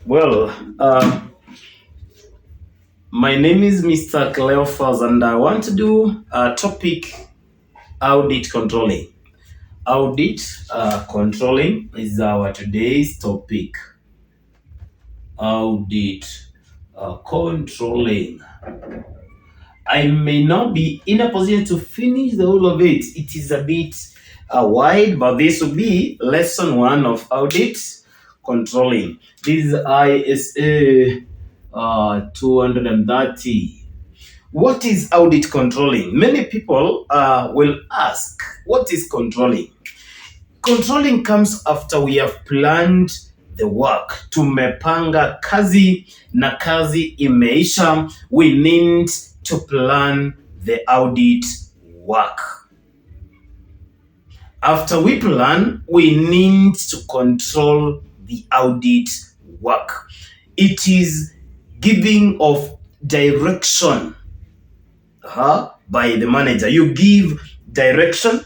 Well, my name is Mr. Cleophas, and I want to do a topic audit controlling. Audit controlling is our today's topic. Audit controlling. I may not be in a position to finish the whole of it. It is a bit wide, but this will be lesson one of audit controlling. This is ISA 230. What is audit controlling? Many people will ask, what is controlling? Controlling comes after we have planned the work. Tumepanga kazi na kazi imeisha. We need to plan the audit work. After we plan, we need to control the audit work. It is giving of direction by the manager. You give direction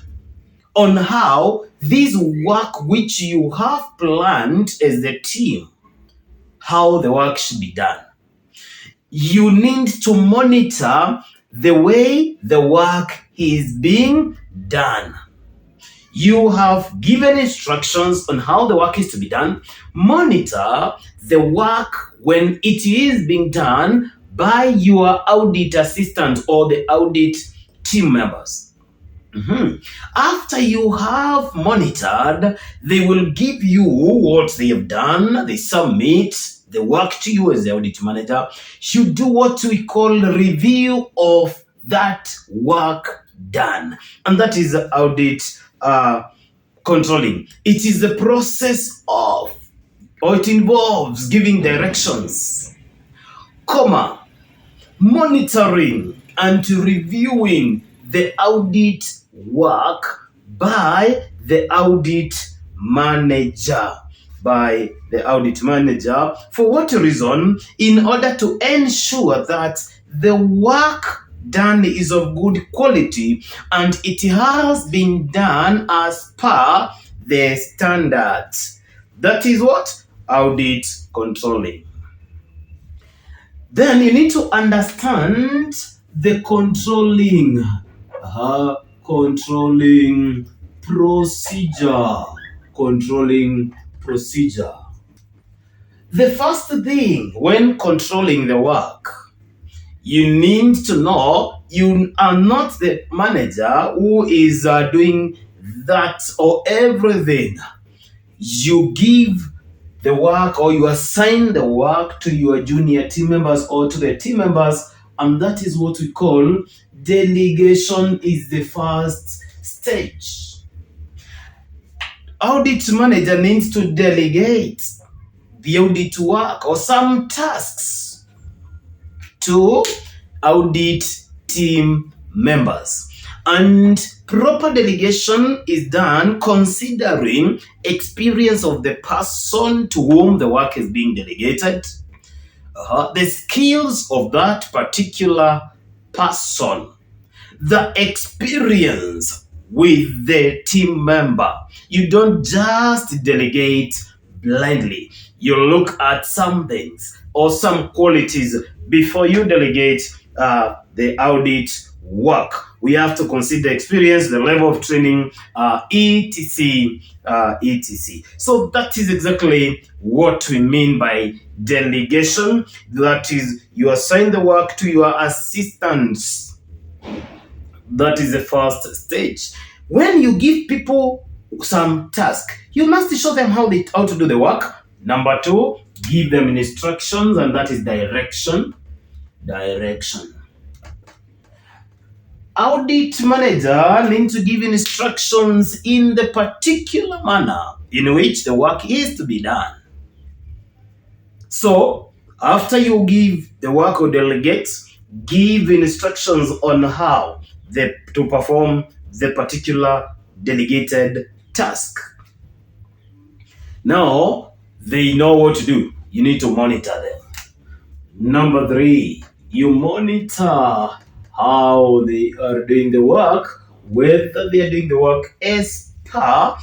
on how this work which you have planned as a team, how the work should be done. You need to monitor the way the work is being done. You have given instructions on how the work is to be done. Monitor the work when it is being done by your audit assistant or the audit team members. After you have monitored, they will give you what they have done. They submit the work to you as the audit manager. You do what we call review of that work done. And that is audit controlling. It is the process of, or it involves giving directions, monitoring and reviewing the audit work by the audit manager. For what reason? In order to ensure that the work done is of good quality and it has been done as per the standards. That is what? Audit controlling. Then you need to understand the controlling procedure. The first thing when controlling the work, you need to know you are not the manager who is doing that or everything. You give the work or you assign the work to your junior team members or to the team members, and that is what we call delegation is the first stage. Audit manager needs to delegate the audit work or some tasks to audit team members. And proper delegation is done considering experience of the person to whom the work is being delegated, the skills of that particular person, the experience with the team member. You don't just delegate blindly. You look at some things or some qualities before you delegate the audit work. We have to consider experience, the level of training, etc. So that is exactly what we mean by delegation. That is, you assign the work to your assistants. That is the first stage. When you give people some task, you must show them how to do the work. Number two, give them instructions, and that is direction. Audit manager needs to give instructions in the particular manner in which the work is to be done. So, after you give the work or delegate, give instructions on how to perform the particular delegated task. Now, they know what to do. You need to monitor them. Number three, you monitor how they are doing the work, whether they are doing the work as per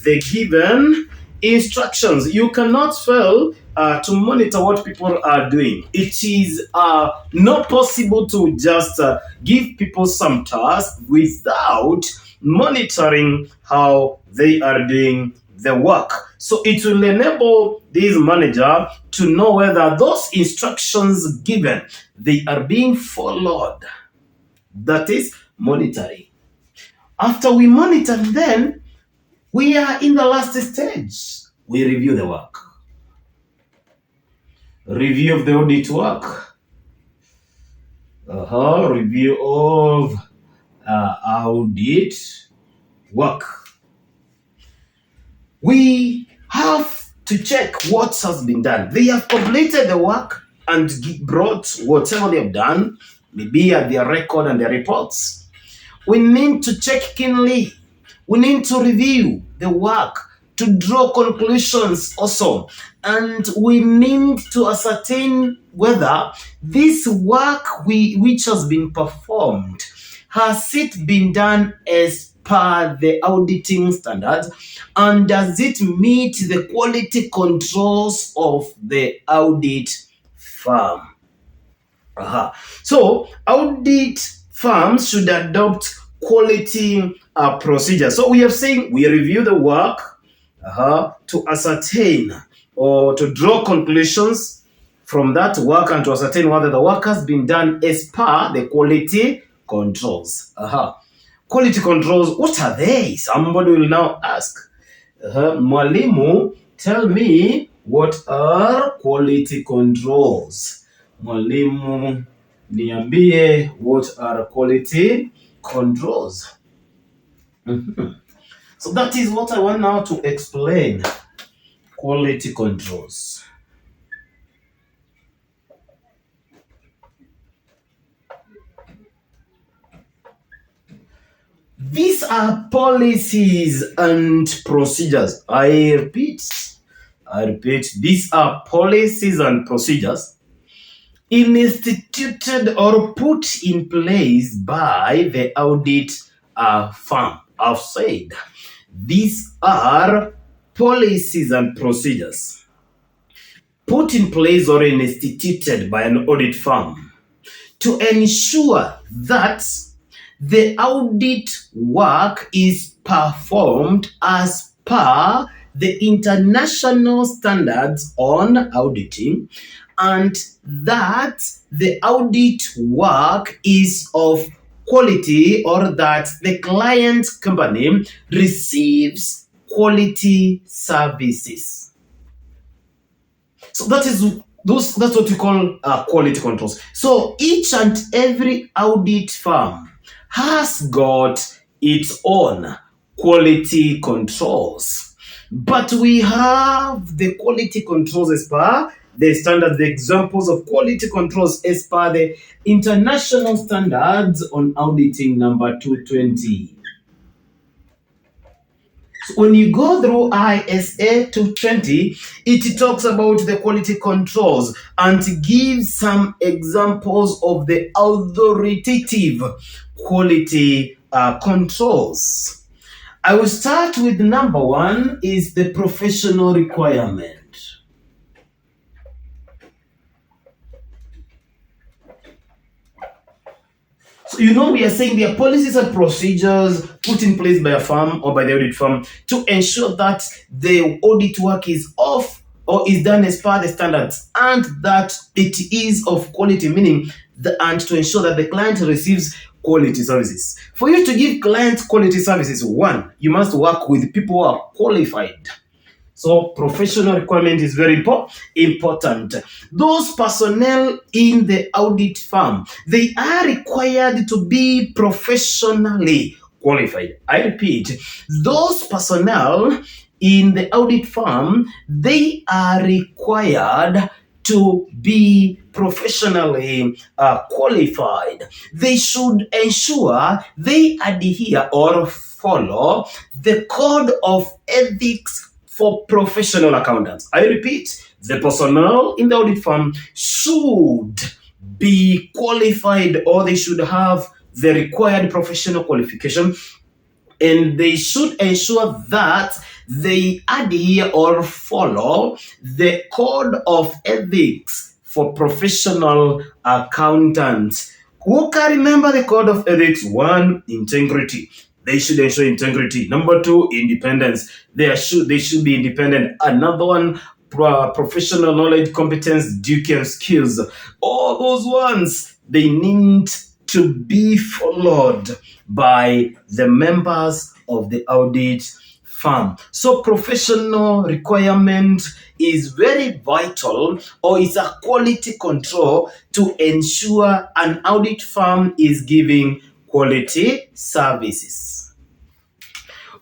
the given instructions. You cannot fail to monitor what people are doing. It is not possible to just give people some tasks without monitoring how they are doing the work. So it will enable this manager to know whether those instructions given, they are being followed. That is monitoring. After we monitor, then we are in the last stage. We review the work. Review of the audit work. Review of audit work. We have to check what has been done. They have completed the work and brought whatever they have done, maybe at their record and their reports. We need to check keenly. We need to review the work, to draw conclusions also. And we need to ascertain whether this work which has been performed, has it been done as per the auditing standards, and does it meet the quality controls of the audit firm? So audit firms should adopt quality procedures. So we are saying we review the work to ascertain or to draw conclusions from that work and to ascertain whether the work has been done as per the quality controls. Quality controls, what are they? Somebody will now ask. Mwalimu, tell me, what are quality controls? Mwalimu, niambie, what are quality controls? So that is what I want now to explain. Quality controls. These are policies and procedures. I repeat, these are policies and procedures instituted or put in place by the audit firm. I've said these are policies and procedures put in place or instituted by an audit firm to ensure that the audit work is performed as per the international standards on auditing, and that the audit work is of quality, or that the client company receives quality services. So that's what we call quality controls. So each and every audit firm has got its own quality controls. But we have the quality controls as per the standards, the examples of quality controls as per the International Standards on Auditing number 220. So when you go through ISA 220, it talks about the quality controls and gives some examples of the authoritative quality controls. I will start with number one, is the professional requirement. So we are saying there are policies and procedures put in place by a firm or by the audit firm to ensure that the audit work is off or is done as per the standards, and that it is of quality, meaning and to ensure that the client receives quality services. For you to give clients quality services, one, you must work with people who are qualified. So professional requirement is very important. Those personnel in the audit firm, they are required to be professionally qualified. I repeat, those personnel in the audit firm, they are required to be professionally qualified. They should ensure they adhere or follow the code of ethics for professional accountants. I repeat, the personnel in the audit firm should be qualified, or they should have the required professional qualification, and they should ensure that they adhere or follow the code of ethics for professional accountants. Who can remember the code of ethics? One, integrity. They should ensure integrity. Number two, independence. They should be independent. Another one, professional knowledge, competence, duty, and skills. All those ones, they need to be followed by the members of the audit firm. So professional requirement is very vital, or is a quality control to ensure an audit firm is giving quality services.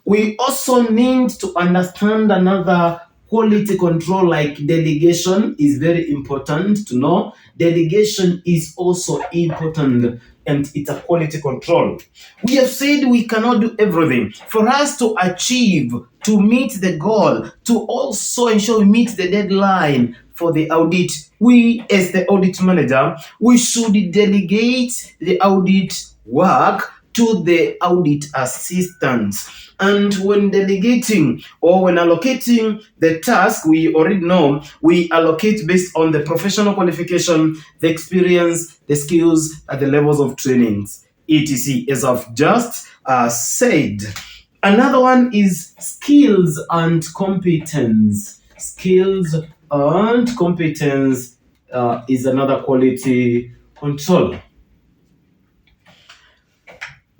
We also need to understand another quality control, like delegation is very important to know. Delegation is also important, and it's a quality control. We have said we cannot do everything. For us to achieve, to meet the goal, to also ensure we meet the deadline for the audit, we as the audit manager, we should delegate the audit work to the audit assistants. And when delegating or when allocating the task, we already know we allocate based on the professional qualification, the experience, the skills, and the levels of trainings, etc. As I've just said. Another one is skills and competence. Skills and competence is another quality control.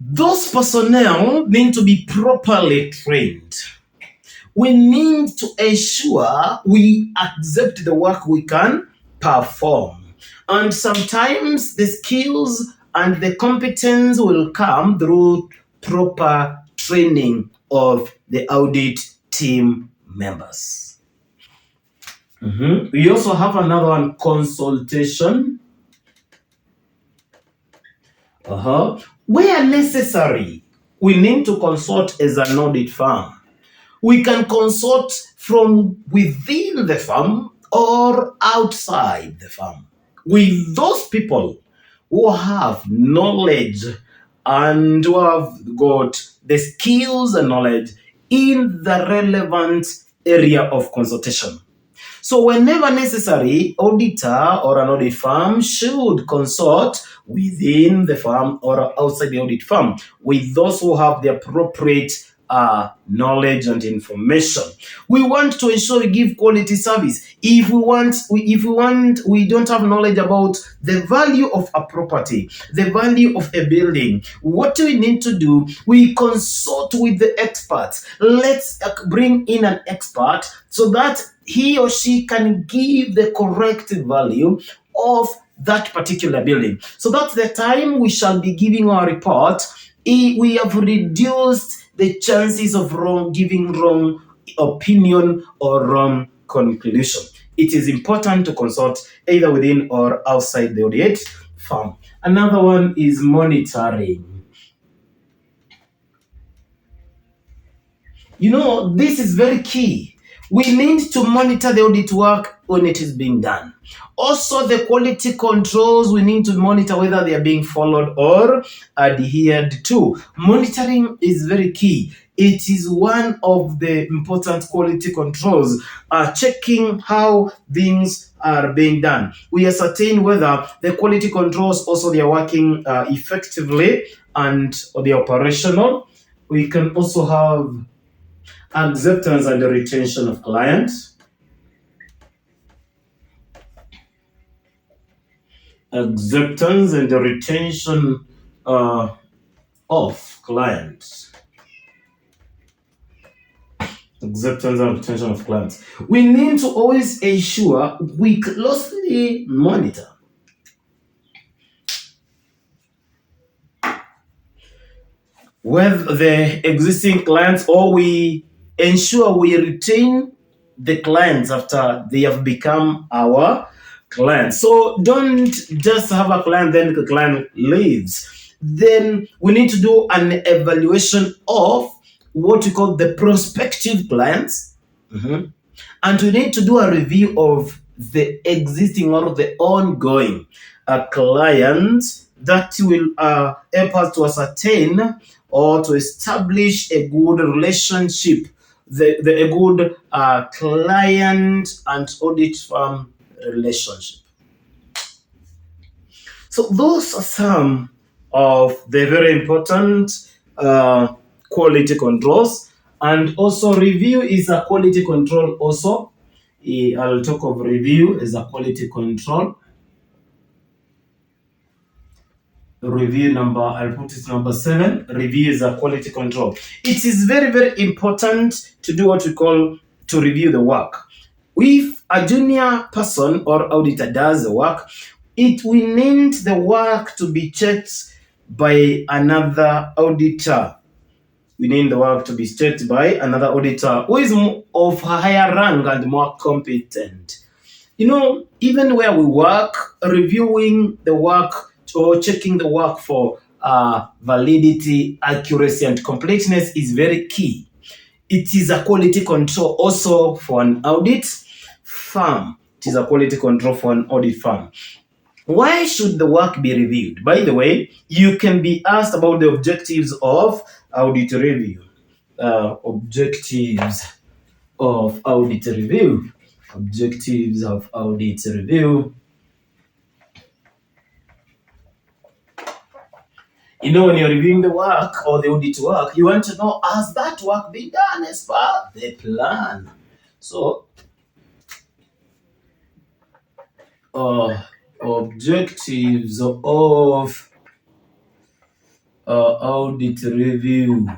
Those personnel need to be properly trained. We need to ensure we accept the work we can perform. And sometimes the skills and the competence will come through proper training of the audit team members. We also have another one, consultation. Where necessary, we need to consult as an audit firm. We can consult from within the firm or outside the firm with those people who have knowledge and who have got the skills and knowledge in the relevant area of consultation. So whenever necessary, auditor or an audit firm should consult within the firm or outside the audit firm with those who have the appropriate knowledge and information. We want to ensure we give quality service. If we don't have knowledge about the value of a property, the value of a building, what do we need to do? We consult with the experts. Let's bring in an expert so that he or she can give the correct value of that particular building. So that's the time we shall be giving our report. We have reduced the chances of giving wrong opinion or wrong conclusion. It is important to consult either within or outside the audit firm. Another one is monitoring. This is very key. We need to monitor the audit work when it is being done. Also, the quality controls, we need to monitor whether they are being followed or adhered to. Monitoring is very key. It is one of the important quality controls, checking how things are being done. We ascertain whether the quality controls also they are working effectively and they are operational. We can also have acceptance and the retention of clients. Acceptance and the retention of clients. Acceptance and retention of clients. We need to always ensure we closely monitor whether the existing clients, or we ensure we retain the clients after they have become our clients. So don't just have a client, then the client leaves. Then we need to do an evaluation of what we call the prospective clients. And we need to do a review of the existing or the ongoing clients that will help us to ascertain or to establish a good relationship a good client and audit firm relationship. So those are some of the very important quality controls. And also review is a quality control also. I'll talk of review as a quality control. Review number, I'll put it number 7. Review is a quality control. It is very, very important to do what we call to review the work. If a junior person or auditor does the work, it will need the work to be checked by another auditor. We need the work to be checked by another auditor who is of higher rank and more competent. Even where we work, reviewing the work or checking the work for validity, accuracy, and completeness is very key. It is a quality control also for an audit firm. It is a quality control for an audit firm. Why should the work be reviewed? By the way, you can be asked about the objectives of audit review. Objectives of audit review. Objectives of audit review. When you're reviewing the work or the audit work, you want to know, has that work been done as per the plan? So, objectives of audit review.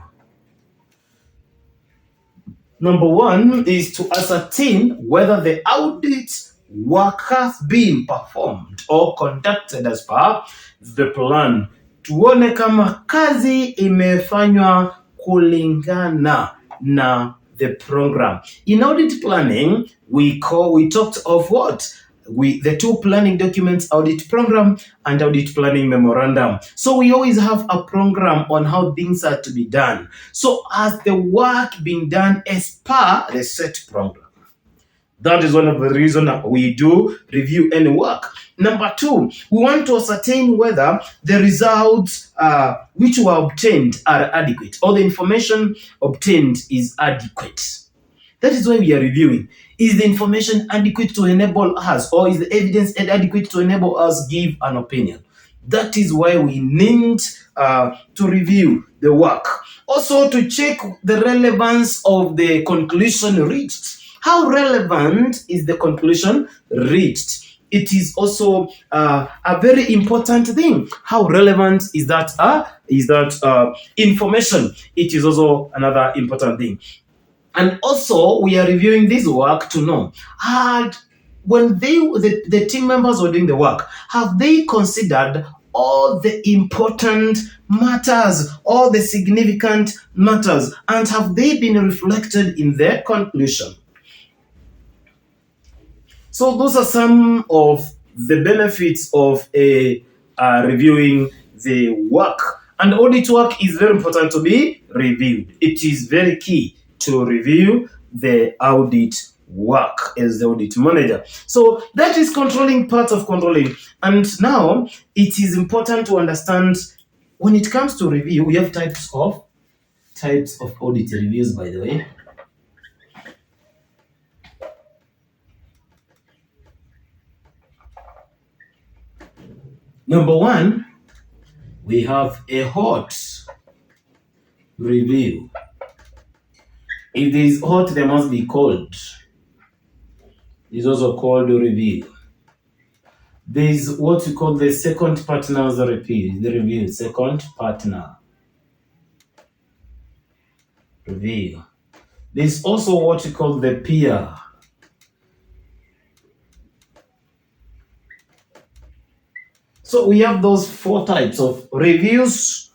Number 1 is to ascertain whether the audit work has been performed or conducted as per the plan. Tuone kama kazi imefanywa kulingana na the program. In audit planning, we talked of what? The 2 planning documents, audit program and audit planning memorandum. So we always have a program on how things are to be done. So has the work been done as per the set program? That is one of the reasons we do review any work. Number 2, we want to ascertain whether the results which were obtained are adequate, or the information obtained is adequate. That is why we are reviewing. Is the information adequate to enable us, or is the evidence adequate to enable us give an opinion? That is why we need to review the work. Also to check the relevance of the conclusion reached. How relevant is the conclusion reached? It is also a very important thing. How relevant is that information? It is also another important thing. And also, we are reviewing this work to know, when the team members were doing the work, have they considered all the important matters, all the significant matters, and have they been reflected in their conclusion? So those are some of the benefits of reviewing the work. And audit work is very important to be reviewed. It is very key to review the audit work as the audit manager. So that is controlling part of controlling. And now it is important to understand, when it comes to review, we have types of audit reviews, by the way. Number 1, we have a hot review. If there is hot, there must be cold. It's also called review. There is what we call the second partner's review. Second partner review. There is also what we call the peer. So we have those 4 types of reviews.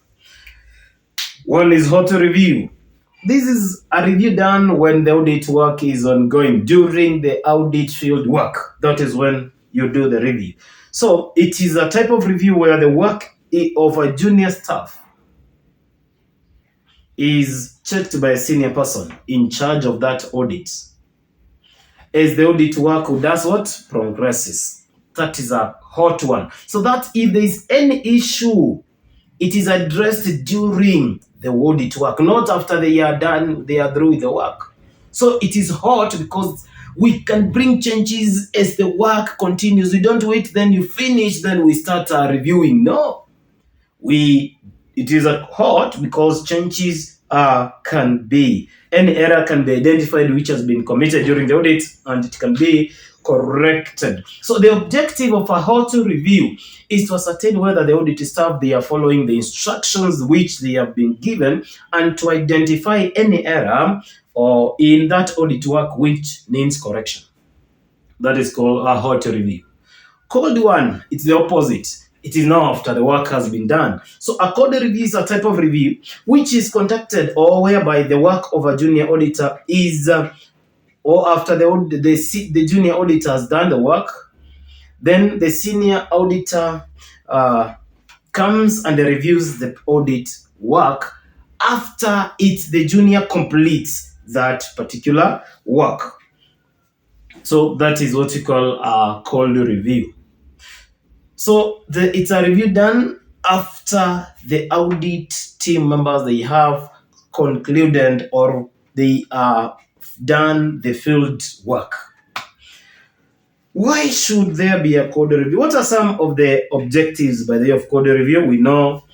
One is hot review. This is a review done when the audit work is ongoing, during the audit field work. That is when you do the review. So it is a type of review where the work of a junior staff is checked by a senior person in charge of that audit. As the audit work does what? Progresses. That is a hot one. So that if there is any issue, it is addressed during the audit work, not after they are done, they are through with the work. So it is hot because we can bring changes as the work continues. We don't wait, then you finish, then we start reviewing. No, we it is hot because changes can be any error can be identified which has been committed during the audit, and it can be corrected. So the objective of a hot review is to ascertain whether the audit staff they are following the instructions which they have been given, and to identify any error or in that audit work which needs correction. That is called a hot review. Cold one, it's the opposite. It is now after the work has been done. So a cold review is a type of review which is conducted or whereby the work of a junior auditor is, or after the junior auditor has done the work, then the senior auditor comes and reviews the audit work after the junior completes that particular work. So that is what we call a cold review. So it's a review done after the audit team members they have concluded or they are done the field work. Why should there be a code review? What are some of the objectives by the way of code review? We know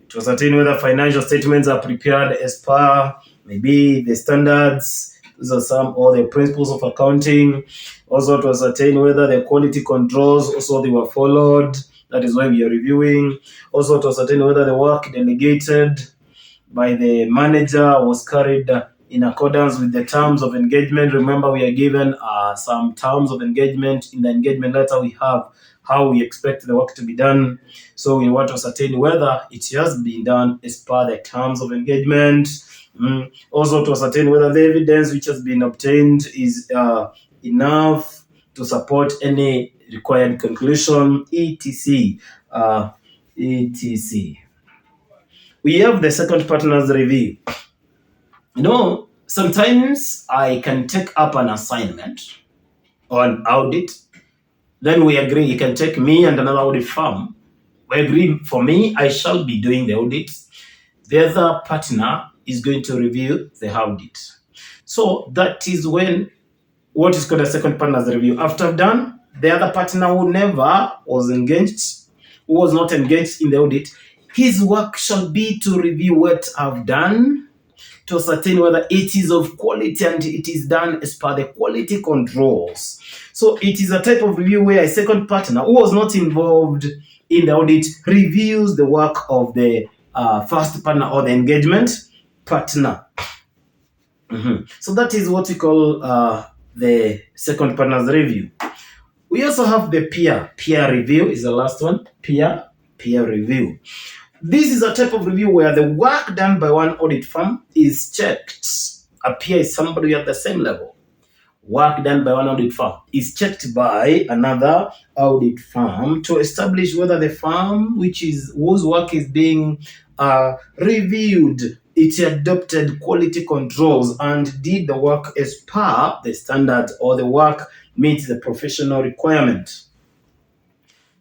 to ascertain whether financial statements are prepared as per maybe the standards. These are some or the principles of accounting. Also to ascertain whether the quality controls also they were followed. That is why we are reviewing. Also to ascertain whether the work delegated by the manager was carried in accordance with the terms of engagement. Remember, we are given some terms of engagement. In the engagement letter, we have how we expect the work to be done. So we want to ascertain whether it has been done as per the terms of engagement. Also to ascertain whether the evidence which has been obtained is enough to support any required conclusion, etc. etc. We have the second partner's review. Sometimes I can take up an assignment or an audit. Then we agree, you can take me and another audit firm. We agree for me, I shall be doing the audit. The other partner is going to review the audit. So that is when what is called a second partner's review. After done, the other partner who never was engaged, who was not engaged in the audit, his work shall be to review what I've done, to ascertain whether it is of quality and it is done as per the quality controls. So it is a type of review where a second partner who was not involved in the audit reviews the work of the first partner or the engagement partner. So that is what we call the second partner's review. We also have the peer review is the last one. Peer review. This is a type of review where the work done by one audit firm is checked. A peer is somebody at the same level. Work done by one audit firm is checked by another audit firm to establish whether the firm whose work is being reviewed, it adopted quality controls and did the work as per the standards, or the work meets the professional requirement.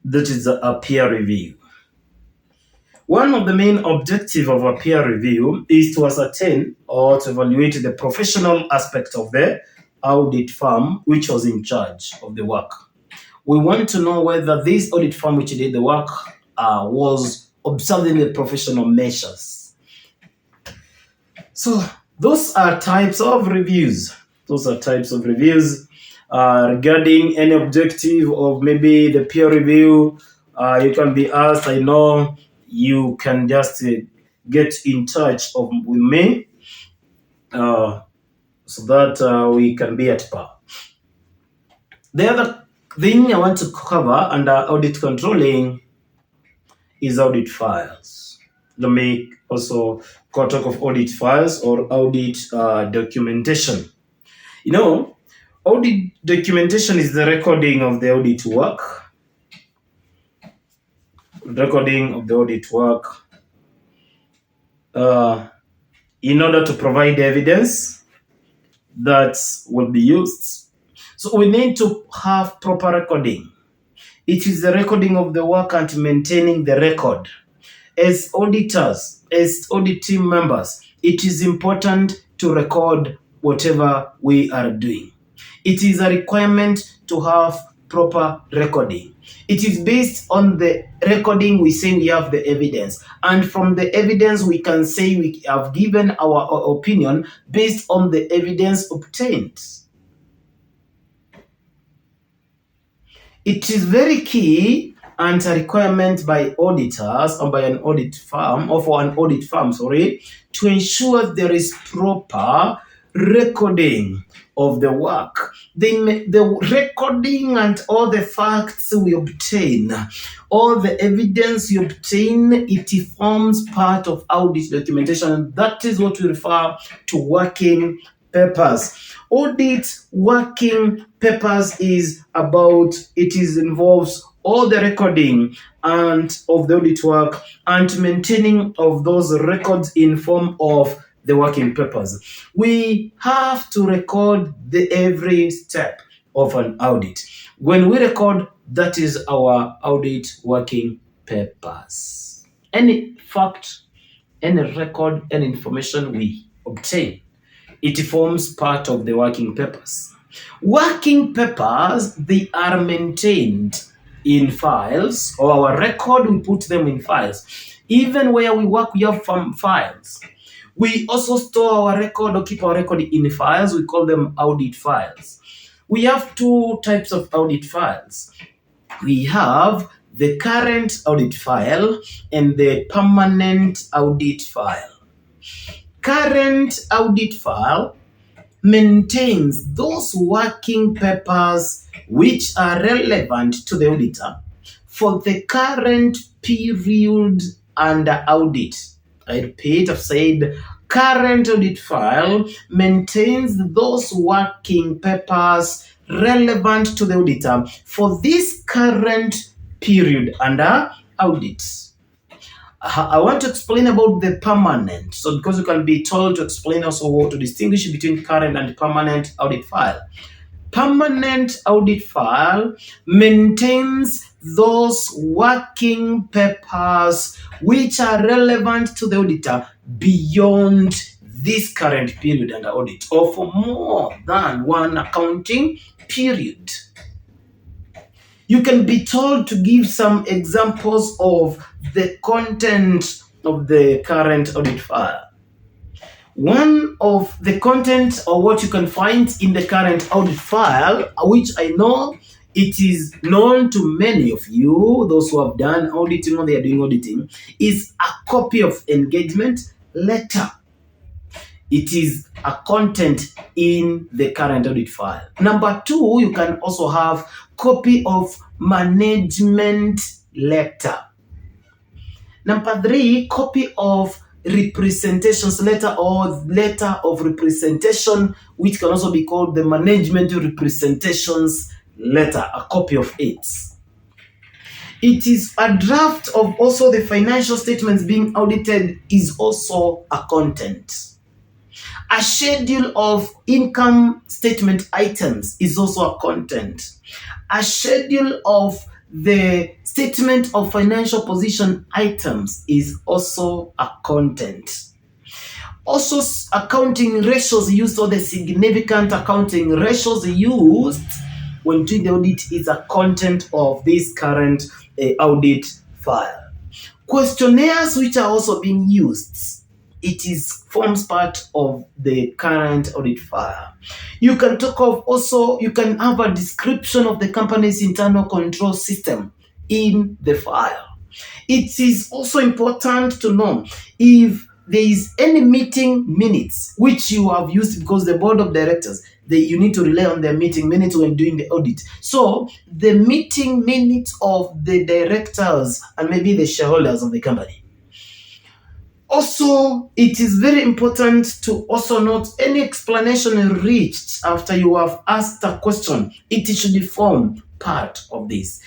That is a peer review. One of the main objectives of a peer review is to ascertain or to evaluate the professional aspect of the audit firm which was in charge of the work. We want to know whether this audit firm which did the work was observing the professional measures. So those are types of reviews. Regarding any objective of maybe the peer review, you can be asked. I know you can just get in touch with me so that we can be at par. The other thing I want to cover under audit controlling is audit files. Let me also talk of audit files or audit documentation. Audit documentation is the recording of the audit work. In order to provide evidence that will be used. So we need to have proper recording. It is the recording of the work and maintaining the record. As auditors, as audit team members, it is important to record whatever we are doing. It is a requirement to have proper recording. It is based on the recording we say we have the evidence, and from the evidence we can say we have given our opinion based on the evidence obtained. It is very key and a requirement by auditors or by an audit firm, or for an audit firm, to ensure there is proper recording of the work. The recording and all the facts we obtain, all the evidence we obtain, it forms part of audit documentation. That is what we refer to working papers. Audit working papers involves all the recording and of the audit work and maintaining of those records in form of the working papers. We have to record every step of an audit. When we record, that is our audit working papers. Any fact, any record, any information we obtain, it forms part of the working papers. Working papers, they are maintained in files, or our record, we put them in files. Even where we work, we have files. We also store our record or keep our record in files. We call them audit files. We have two types of audit files. We have the current audit file and the permanent audit file. Current audit file maintains those working papers which are relevant to the auditor for the current period under audit. I repeat, I've said current audit file maintains those working papers relevant to the auditor for this current period under audit. I want to explain about the permanent. So because you can be told to explain also to distinguish between current and permanent audit file. Permanent audit file maintains those working papers which are relevant to the auditor beyond this current period under audit, or for more than one accounting period. You can be told to give some examples of the content of the current audit file. One of the content, or what you can find in the current audit file, which I know it is known to many of you, those who have done auditing or they are doing auditing, is a copy of engagement letter. It is a content in the current audit file. Number two, you can also have copy of management letter. Number three, copy of representations letter or letter of representation, which can also be called the management representations letter, a copy of it. It is a draft of also the financial statements being audited is also a content. A schedule of income statement items is also a content. A schedule of the statement of financial position items is also a content. Also, accounting ratios used, or the significant accounting ratios used when doing the audit, is a content of this current audit file. Questionnaires which are also being used, it forms part of the current audit file. You can talk of also, you can have a description of the company's internal control system in the file. It is also important to know if there is any meeting minutes which you have used, because the board of directors, you need to rely on their meeting minutes when doing the audit. So the meeting minutes of the directors and maybe the shareholders of the company. Also, it is very important to also note any explanation reached after you have asked a question. It should form part of this.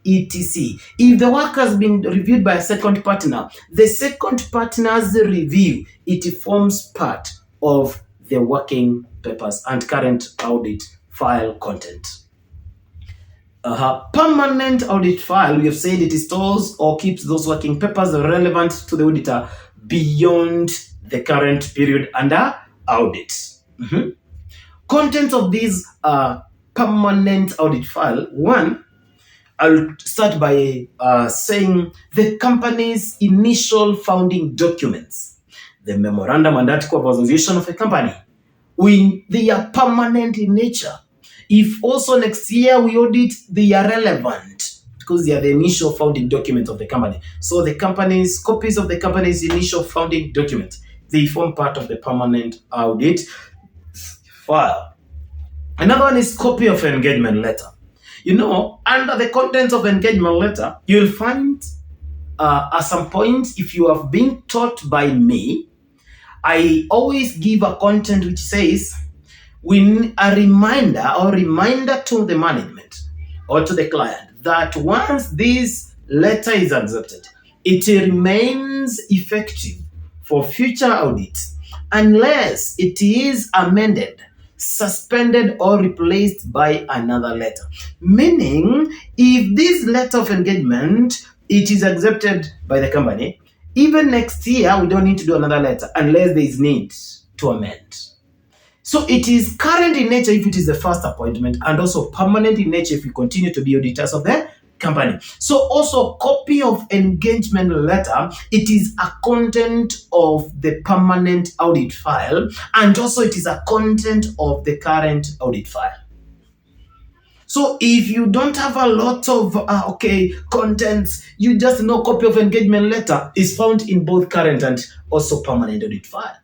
etc. If the work has been reviewed by a second partner, the second partner's review, it forms part of the working papers and current audit file content. Permanent audit file, we have said it stores or keeps those working papers relevant to the auditor beyond the current period under audit. Mhm. Content of this permanent audit file. One, I'll start by saying the company's initial founding documents, the memorandum and article of association of a company. They are permanent in nature. If also next year we audit, they are relevant because they are the initial founding document of the company. So the company's copies of the company's initial founding document, they form part of the permanent audit file. Another one is copy of engagement letter. Under the contents of engagement letter, you'll find at some point, if you have been taught by me, I always give a content which says a reminder to the management or to the client that once this letter is accepted, it remains effective for future audits unless it is amended, suspended, or replaced by another letter. Meaning, if this letter of engagement it is accepted by the company, even next year we don't need to do another letter unless there is need to amend. So it is current in nature if it is the first appointment, and also permanent in nature if we continue to be auditors of the company. So also copy of engagement letter, it is a content of the permanent audit file, and also it is a content of the current audit file. So if you don't have a lot of contents, you just know copy of engagement letter is found in both current and also permanent audit file.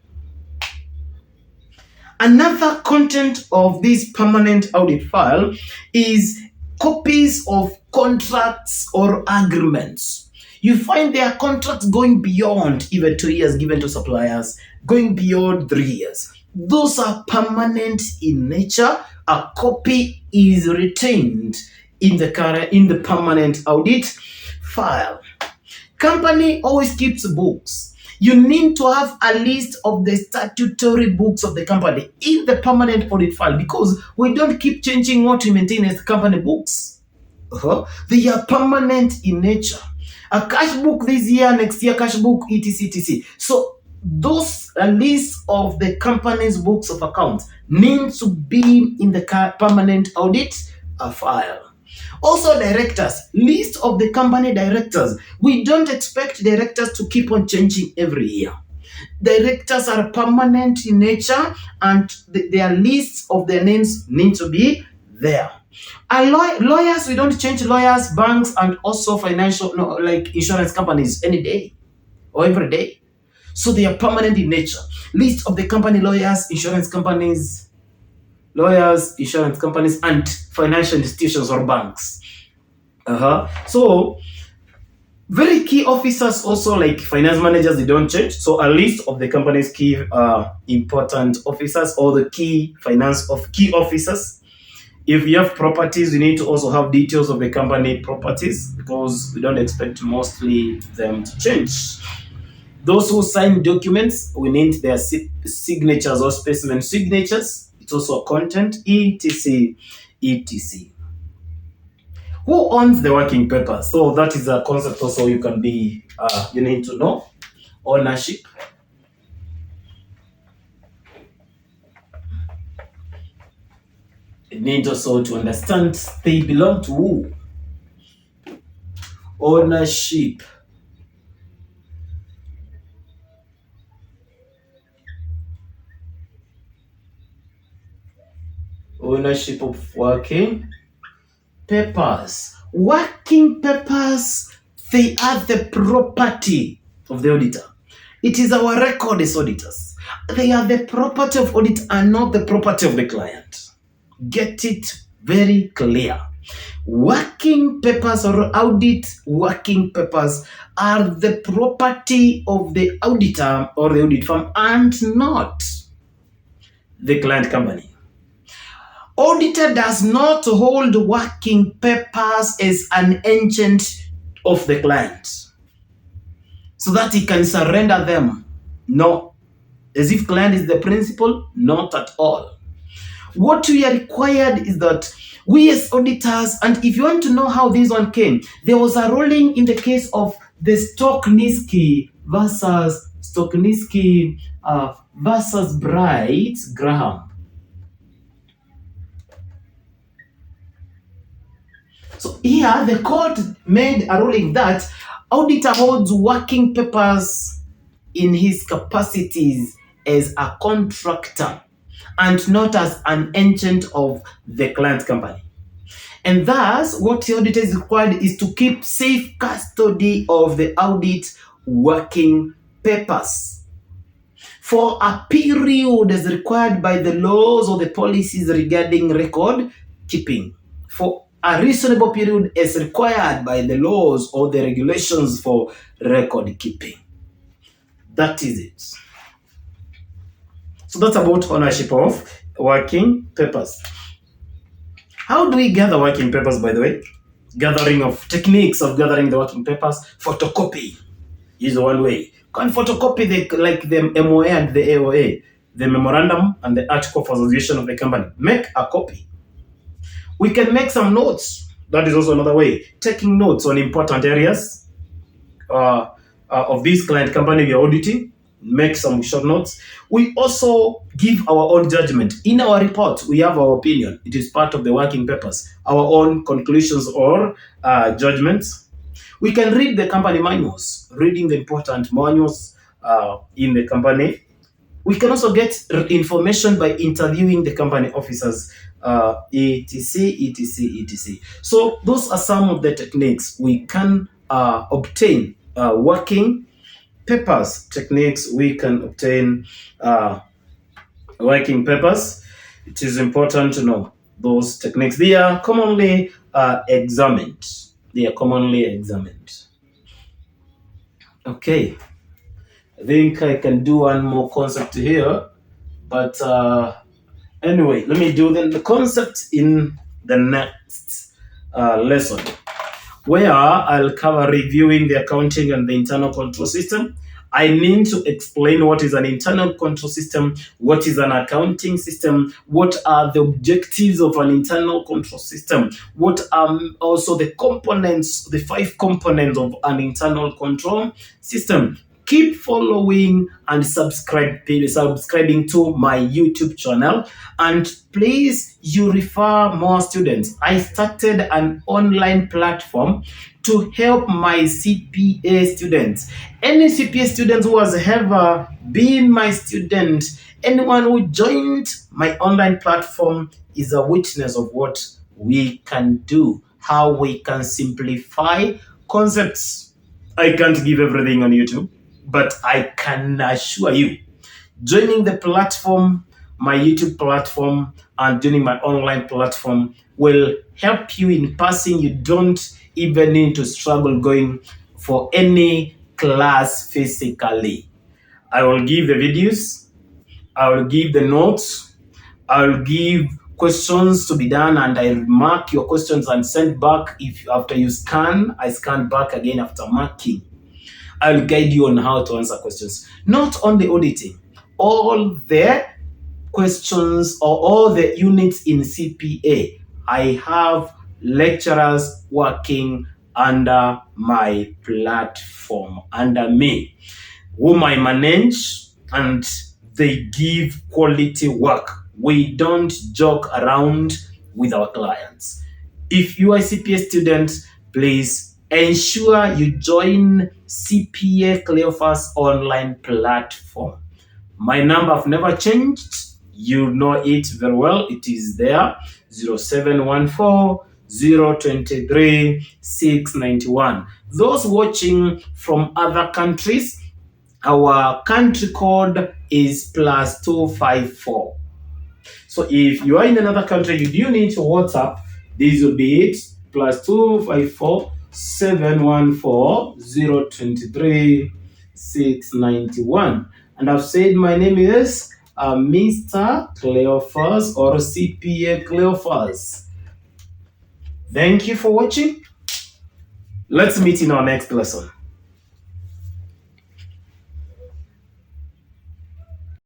Another content of this permanent audit file is copies of contracts or agreements. You find there are contracts going beyond even 2 years given to suppliers, going beyond 3 years. Those are permanent in nature. A copy is retained in the permanent audit file. Company always keeps books. You need to have a list of the statutory books of the company in the permanent audit file, because we don't keep changing what we maintain as company books. They are permanent in nature. A cash book this year, next year cash book, etc. So those lists of the company's books of accounts need to be in the permanent audit file. Also, directors, list of the company directors. We don't expect directors to keep on changing every year. Directors are permanent in nature, and their lists of their names need to be there. Lawyers, we don't change lawyers, banks, and also like insurance companies any day or every day. So they are permanent in nature. List of the company lawyers, insurance companies, and financial institutions or banks. So very key officers also, like finance managers, they don't change. So a list of the company's key important officers or the key officers. If you have properties, you need to also have details of the company properties, because we don't expect mostly them to change. Those who sign documents, we need their signatures or specimen signatures. It's also content, etc. Who owns the working paper? So that is a concept also you need to know. Ownership. You need also to understand they belong to who. Ownership. Ownership of working papers. Working papers, they are the property of the auditor. It is our record as auditors. They are the property of audit and not the property of the client. Get it very clear. Working papers or audit working papers are the property of the auditor or the audit firm and not the client company. Auditor does not hold working papers as an agent of the client so that he can surrender them. No. As if client is the principal? Not at all. What we are required is that we as auditors, and if you want to know how this one came, there was a ruling in the case of the Stock Niski versus Stoknisky versus Bright Graham. So here the court made a ruling that auditor holds working papers in his capacities as a contractor and not as an agent of the client company. And thus, what the auditor is required is to keep safe custody of the audit working papers for a period as required by the laws or the policies regarding record keeping. For a reasonable period as required by the laws or the regulations for record keeping. That is it. So that's about ownership of working papers. How do we gather working papers, by the way? Gathering of techniques of gathering the working papers. Photocopy is one way. You can photocopy the MOA and the AOA, the memorandum and the article of association of the company. Make a copy. We can make some notes. That is also another way. Taking notes on important areas of this client company we are auditing. Make some short notes. We also give our own judgment. In our report, we have our opinion. It is part of the working papers. Our own conclusions or judgments. We can read the company manuals, reading the important manuals in the company. We can also get information by interviewing the company officers, etc, etc, etc. So those are some of the techniques we can obtain working papers. Techniques we can obtain working papers. It is important to know those techniques. They are commonly examined. Okay. I think I can do one more concept here, but anyway, let me do the concept in the next lesson, where I'll cover reviewing the accounting and the internal control system. I need to explain what is an internal control system, what is an accounting system, what are the objectives of an internal control system, what are also the components, the 5 components of an internal control system. Keep following and subscribing to my YouTube channel, and please you refer more students. I started an online platform to help my CPA students. Any CPA student who has ever been my student, anyone who joined my online platform is a witness of what we can do, how we can simplify concepts. I can't give everything on YouTube, but I can assure you, joining the platform, my YouTube platform, and joining my online platform will help you in passing. You don't even need to struggle going for any class physically. I will give the videos, I will give the notes, I will give questions to be done, and I mark your questions and send back. If after you scan, I scan back again after marking. I'll guide you on how to answer questions. Not only auditing, all the questions or all the units in CPA, I have lecturers working under my platform, under me, whom I manage, and they give quality work. We don't joke around with our clients. If you are a CPA student, please ensure you join CPA Cleophas online platform. My number have never changed. You know it very well. It is there, 0714 023 691. Those watching from other countries, our country code is +254. So if you are in another country, you do need to WhatsApp. This will be it, +254 714 023 691. And I've said my name is Mr. Cleophas or CPA Cleophas. Thank you for watching. Let's meet in our next lesson.